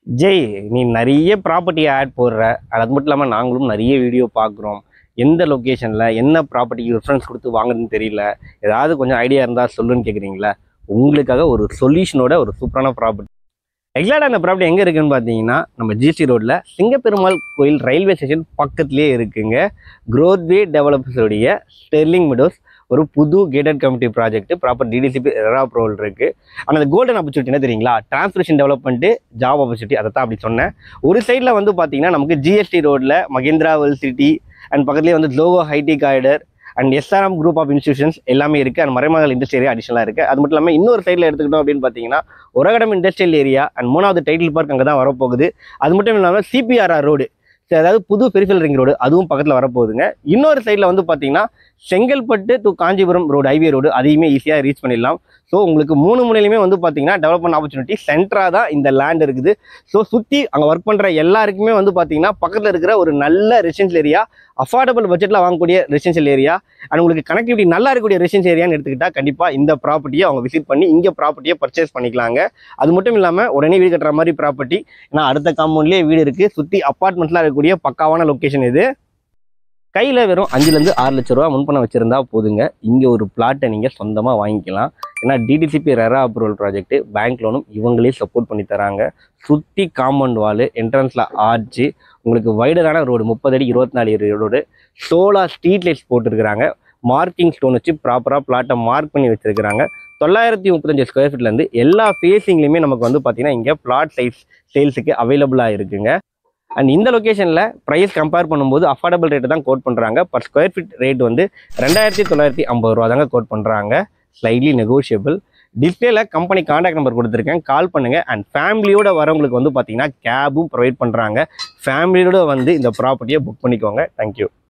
ஜெய், நீ நிறைய property add போடுற. அது மட்டும் இல்லாமல் நாங்களும் நிறைய வீடியோ பார்க்குறோம். எந்த லொக்கேஷனில் என்ன ப்ராப்பர்ட்டிக்கு ரெஃபரன்ஸ் கொடுத்து வாங்குறதுன்னு தெரியல. ஏதாவது கொஞ்சம் ஐடியா இருந்தால் சொல்லுன்னு கேட்குறீங்களா? உங்களுக்காக ஒரு சொல்யூஷனோட ஒரு சூப்பரான ப்ராப்பர்ட்டி. எக்ஸாக்டாக அந்த ப்ராப்பர்ட்டி எங்கே இருக்குதுன்னு பார்த்தீங்கன்னா, நம்ம ஜிசி ரோட்டில் சிங்கப்பெருமாள் கோயில் ரயில்வே ஸ்டேஷன் பக்கத்துலேயே இருக்குங்க. க்ரோத்வே டெவலப்பர்ஸுடைய ஸ்டெர்லிங் மெடோஸ் ஒரு புது gated committee project proper DTCP RERA approval இருக்குது. ஆனால் அந்த கோல்டன் ஆப்பர்ச்சுனிட்டி என்ன தெரியுங்களா? டிரான்ஸ்மிஷன் டெவலப்மெண்ட்டு, ஜாப் ஆப்பர்ச்சுனிட்டி, அதை தான் அப்படி சொன்னேன். ஒரு சைடில் வந்து பார்த்தீங்கன்னா நமக்கு ஜிஎஸ்டி ரோட்டில் மகேந்திரா வேர்ல்ட் சிட்டி அண்ட் பக்கத்துலேயே வந்து லோகோ ஹைடி corridor and SRM group of institutions எல்லாமே இருக்குது. அண்ட் மறைமகள் இண்டஸ்ட்ரி ஏரியா அடிஷனலாக இருக்குது. அது மட்டும் இல்லாமல் இன்னொரு சைடில் எடுத்துக்கிட்டோம் அப்படின்னு பார்த்தீங்கன்னா உரகடம் இண்டஸ்ட்ரியல் ஏரியா அண்ட் 3வது டைட்டில் பார்க் அங்கே தான் வரப்போகுது. அது மட்டும் இல்லாமல் சிபிஆர்ஆர் ரோடு, அதாவது புது பெரிஃபெரல் ரிங் ரோடு, அதுவும் பக்கத்தில் வரப்போகுதுங்க. இன்னொரு சைடில் வந்து பார்த்தீங்கன்னா Chengalpattu to Kanchipuram road, highway road, அதையுமே ஈஸியாக ரீச் பண்ணிடலாம். ஸோ உங்களுக்கு 3 முனையிலுமே வந்து பார்த்தீங்கன்னா டெவலப்மெண்ட் ஆப்பர்ச்சுனிட்டி சென்டராக தான் இந்த லேண்ட் இருக்குது. ஸோ சுற்றி அங்கே ஒர்க் பண்ணுற எல்லாருக்குமே வந்து பார்த்தீங்கன்னா பக்கத்தில் இருக்கிற ஒரு நல்ல ரெசிடென்ஷியல் ஏரியா, அஃபோர்டபுள் பட்ஜெட்டில் வாங்கக்கூடிய ரெசிடென்ஷியல் ஏரியா அண்ட் உங்களுக்கு கனெக்டிவிட்டி நல்லா இருக்கக்கூடிய ரெசிடென்ஷியல் ஏரியான்னு எடுத்துக்கிட்டால் கண்டிப்பாக இந்த ப்ராப்பர்ட்டியை அவங்க விசிட் பண்ணி இங்கே ப்ராப்பர்ட்டியை பர்ச்சேஸ் பண்ணிக்கலாங்க. அது மட்டும் இல்லாமல் உடனே வீடு கட்டுற மாதிரி ப்ராப்பர்ட்டி, ஏன்னா அடுத்த காம்பவுண்ட்லேயே வீடு இருக்குது. சுற்றி அப்பார்ட்மெண்ட்லாம் இருக்கக்கூடிய பக்காவான லொக்கேஷன் இது. கையில் வெறும் 5 to 6 லட்ச ரூபா முன்பணம் வச்சுருந்தா போதுங்க, இங்கே ஒரு பிளாட்டை நீங்கள் சொந்தமாக வாங்கிக்கலாம். ஏன்னா DTCP RERA approval project, bank லோனும் இவங்களே சப்போர்ட் பண்ணி தராங்க. சுற்றி காம்பவுண்ட் வாலு, என்ட்ரன்ஸில் ஆர்ச்சு, உங்களுக்கு வைடரான ரோடு 30 அடி 24 அடி ரோடு, சோலார் ஸ்ட்ரீட் லைட்ஸ் போட்டுருக்குறாங்க. மார்க்கிங் ஸ்டோன் வச்சு ப்ராப்பராக பிளாட்டை மார்க் பண்ணி வச்சுருக்கிறாங்க. 935 ஸ்கொயர் ஃபீட்லேருந்து எல்லா ஃபேஸிங்லேயுமே நமக்கு வந்து பார்த்தீங்கன்னா இங்கே பிளாட் சைஸ் சேல்ஸுக்கு அவைலபிளாக இருக்குங்க. அண்ட் இந்த லொக்கேஷனில் ப்ரைஸ் கம்பேர் பண்ணும்போது அஃபோர்டபுள் ரேட்டு தான் கோட் பண்ணுறாங்க. பர் ஸ்கொயர் ஃபீட் ரேட் வந்து 2950 ரூபா தாங்க கோட் பண்ணுறாங்க. Slightly negotiable. டிஸ்பிளேல கம்பெனி கான்டாக்ட் நம்பர் கொடுத்துருக்கேன், கால் பண்ணுங்கள். அண்ட் ஃபேமிலியோட வரவங்களுக்கு வந்து பார்த்தீங்கன்னா கேபும் ப்ரொவைட் பண்ணுறாங்க. ஃபேமிலியோட வந்து இந்த ப்ராப்பர்ட்டியை புக் பண்ணிக்கோங்க. தேங்க்யூ.